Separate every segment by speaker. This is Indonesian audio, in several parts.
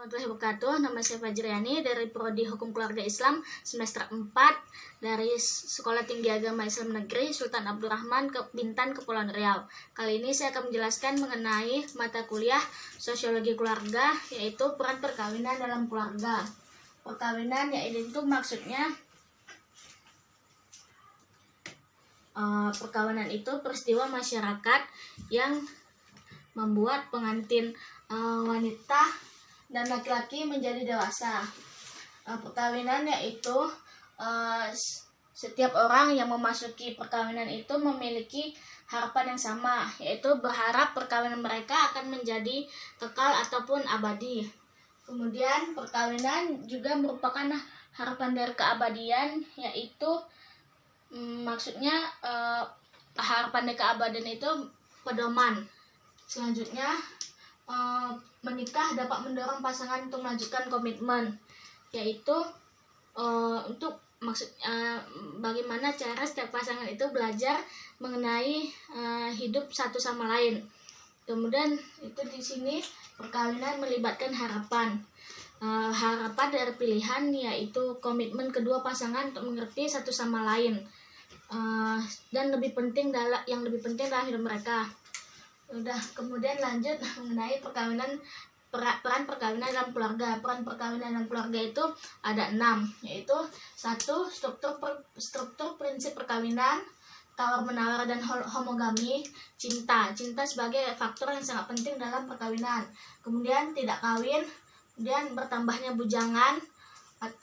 Speaker 1: Warahmatullahi wabarakatuh. Nama saya Fajriani dari Prodi Hukum Keluarga Islam semester 4 dari Sekolah Tinggi Agama Islam Negeri Sultan Abdurrahman Bintan, Kepulauan Riau. Kali ini saya akan menjelaskan mengenai mata kuliah Sosiologi Keluarga, yaitu peran perkawinan dalam keluarga. Perkawinan yaitu maksudnya perkawinan itu peristiwa masyarakat yang membuat pengantin wanita dan laki-laki menjadi dewasa. Perkawinan yaitu setiap orang yang memasuki perkawinan itu memiliki harapan yang sama, yaitu berharap perkawinan mereka akan menjadi kekal ataupun abadi. Kemudian perkawinan juga merupakan harapan dari keabadian, yaitu maksudnya harapan dari keabadian itu pedoman. Selanjutnya, menikah dapat mendorong pasangan untuk melanjutkan komitmen, yaitu untuk bagaimana cara setiap pasangan itu belajar mengenai hidup satu sama lain. Kemudian itu di sini perkawinan melibatkan harapan. Harapan dari pilihan yaitu komitmen kedua pasangan untuk mengerti satu sama lain, dan yang lebih penting dalam hidup mereka. Udah, kemudian lanjut mengenai perkawinan, peran perkawinan dalam keluarga. Peran perkawinan dalam keluarga itu ada 6, yaitu 1. Struktur prinsip perkawinan, tawar-menawar dan homogami. Cinta sebagai faktor yang sangat penting dalam perkawinan. Kemudian tidak kawin, kemudian bertambahnya bujangan,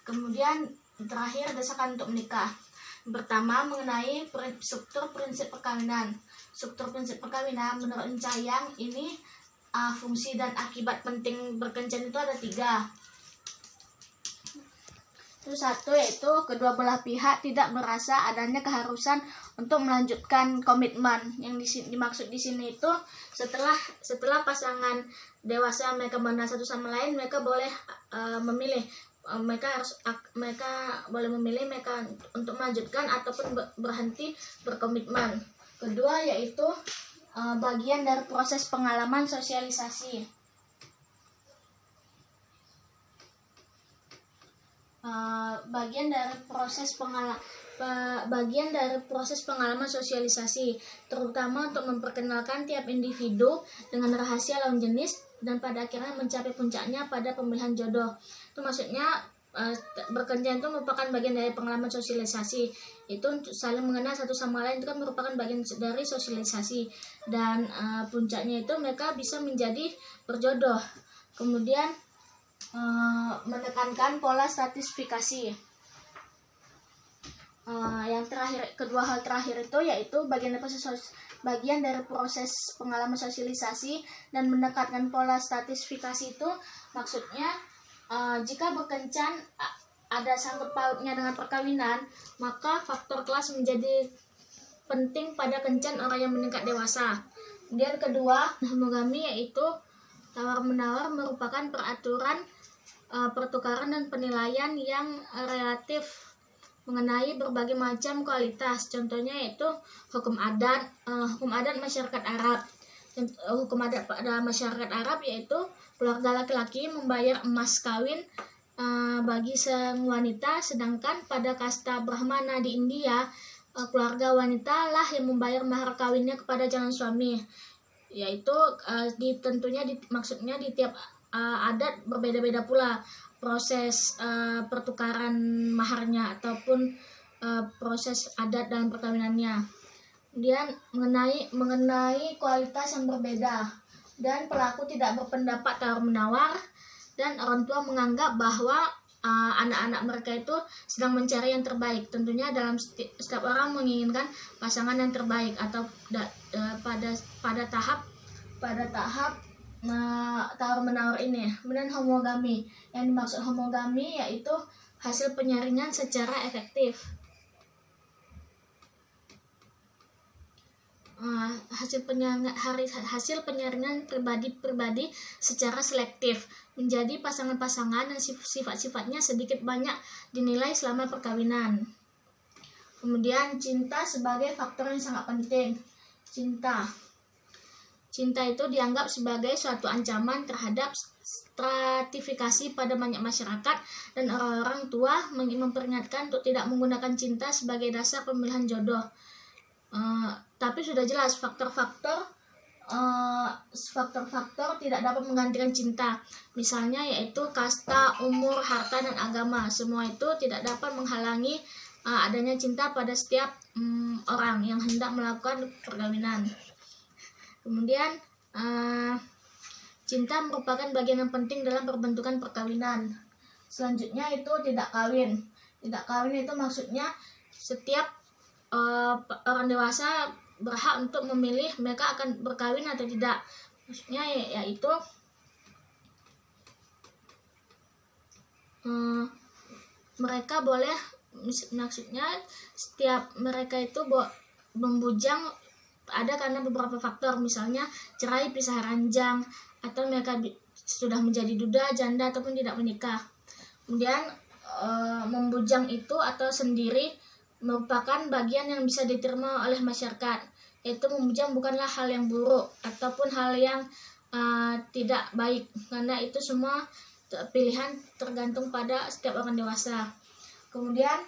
Speaker 1: kemudian terakhir desakan untuk menikah. Pertama, mengenai struktur prinsip perkawinan. Struktur prinsip perkawinan menurut Encayang ini fungsi dan akibat penting berkencan itu ada 3. Itu 1, yaitu kedua belah pihak tidak merasa adanya keharusan untuk melanjutkan komitmen. Yang dimaksud di sini itu setelah pasangan dewasa mereka mengenal satu sama lain, mereka boleh memilih. Mereka boleh memilih mereka untuk melanjutkan ataupun berhenti berkomitmen. Kedua, yaitu bagian dari proses pengalaman sosialisasi. Bagian dari proses pengalaman sosialisasi, terutama untuk memperkenalkan tiap individu dengan rahasia lawan jenis dan pada akhirnya mencapai puncaknya pada pemilihan jodoh. Itu maksudnya berkencan itu merupakan bagian dari pengalaman sosialisasi. Itu untuk saling mengenal satu sama lain itu kan merupakan bagian dari sosialisasi, dan puncaknya itu mereka bisa menjadi berjodoh. Kemudian menekankan pola stratifikasi. Yang terakhir, kedua hal terakhir itu yaitu bagian dari proses pengalaman sosialisasi dan mendekatkan pola stratifikasi itu maksudnya jika berkencan ada sangkut pautnya dengan perkawinan, maka faktor kelas menjadi penting pada kencan orang yang meningkat dewasa. Kemudian kedua, homogami yaitu tawar-menawar merupakan peraturan pertukaran dan penilaian yang relatif mengenai berbagai macam kualitas. Contohnya yaitu hukum adat masyarakat Arab. Hukum adat pada masyarakat Arab yaitu keluarga laki-laki membayar emas kawin bagi sang wanita, sedangkan pada kasta Brahmana di India keluarga wanita lah yang membayar mahar kawinnya kepada calon suami. Yaitu maksudnya di tiap adat berbeda-beda pula proses pertukaran maharnya ataupun proses adat dalam perkawinannya. Kemudian mengenai kualitas yang berbeda, dan pelaku tidak berpendapat tawar-menawar, dan orang tua menganggap bahwa anak-anak mereka itu sedang mencari yang terbaik. Tentunya dalam setiap orang menginginkan pasangan yang terbaik atau pada tahap tawar-menawar ini. Kemudian homogami. Yang dimaksud homogami yaitu hasil penyaringan secara efektif. Hasil penyaringan pribadi secara selektif menjadi pasangan-pasangan yang sifat-sifatnya sedikit banyak dinilai selama perkawinan. Kemudian cinta sebagai faktor yang sangat penting. Cinta itu dianggap sebagai suatu ancaman terhadap stratifikasi pada banyak masyarakat, dan orang-orang tua memperingatkan untuk tidak menggunakan cinta sebagai dasar pemilihan jodoh. Tapi sudah jelas faktor-faktor tidak dapat menggantikan cinta. Misalnya yaitu kasta, umur, harta, dan agama. Semua itu tidak dapat menghalangi adanya cinta pada setiap orang yang hendak melakukan perkawinan. Kemudian cinta merupakan bagian yang penting dalam pembentukan perkawinan. Selanjutnya itu tidak kawin. Tidak kawin itu maksudnya setiap orang dewasa berhak untuk memilih mereka akan berkawin atau tidak. Maksudnya yaitu mereka boleh, maksudnya setiap mereka itu membujang ada karena beberapa faktor, misalnya cerai, pisah ranjang, atau mereka sudah menjadi duda, janda, ataupun tidak menikah. Kemudian membujang itu atau sendiri merupakan bagian yang bisa diterima oleh masyarakat. Yaitu membujang bukanlah hal yang buruk ataupun hal yang tidak baik, karena itu semua pilihan tergantung pada setiap orang dewasa. Kemudian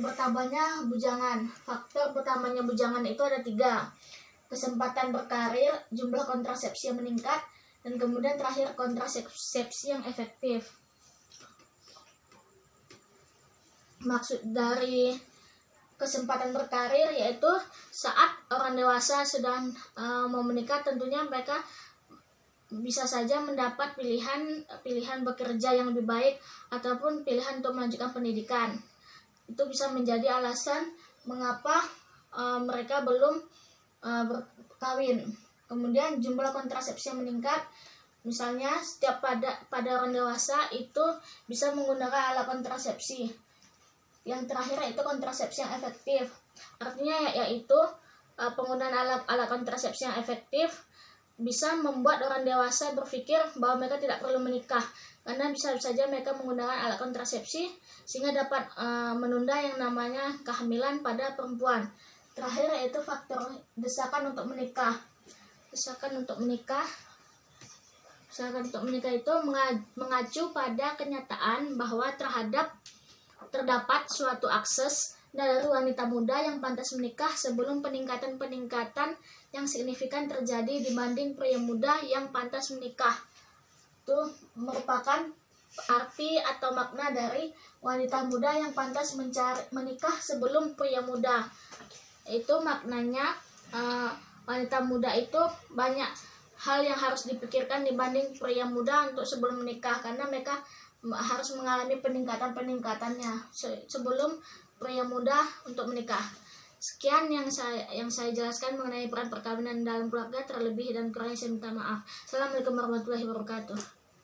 Speaker 1: bertambahnya bujangan. Faktor bertambahnya bujangan itu ada 3. Kesempatan berkarir, jumlah kontrasepsi yang meningkat, dan kemudian terakhir kontrasepsi yang efektif. Maksud dari kesempatan berkarir yaitu saat orang dewasa sedang mau menikah, tentunya mereka bisa saja mendapat pilihan bekerja yang lebih baik ataupun pilihan untuk melanjutkan pendidikan. Itu bisa menjadi alasan mengapa mereka belum berkawin. Kemudian jumlah kontrasepsi yang meningkat, misalnya setiap pada orang dewasa itu bisa menggunakan alat kontrasepsi. Yang terakhir yaitu kontrasepsi yang efektif. Artinya yaitu penggunaan alat kontrasepsi yang efektif bisa membuat orang dewasa berpikir bahwa mereka tidak perlu menikah, karena bisa saja mereka menggunakan alat kontrasepsi sehingga dapat menunda yang namanya kehamilan pada perempuan. Terakhir yaitu faktor desakan untuk menikah. Desakan untuk menikah itu mengacu pada kenyataan bahwa terdapat suatu akses dari wanita muda yang pantas menikah sebelum peningkatan yang signifikan terjadi dibanding pria muda yang pantas menikah. Itu merupakan arti atau makna dari wanita muda yang pantas menikah sebelum pria muda. Itu maknanya wanita muda itu banyak hal yang harus dipikirkan dibanding pria muda untuk sebelum menikah, karena mereka harus mengalami peningkatannya sebelum pria muda untuk menikah. Sekian yang saya jelaskan mengenai peran perkawinan dalam keluarga. Terlebih dan kurangnya saya minta maaf. Assalamualaikum warahmatullahi wabarakatuh.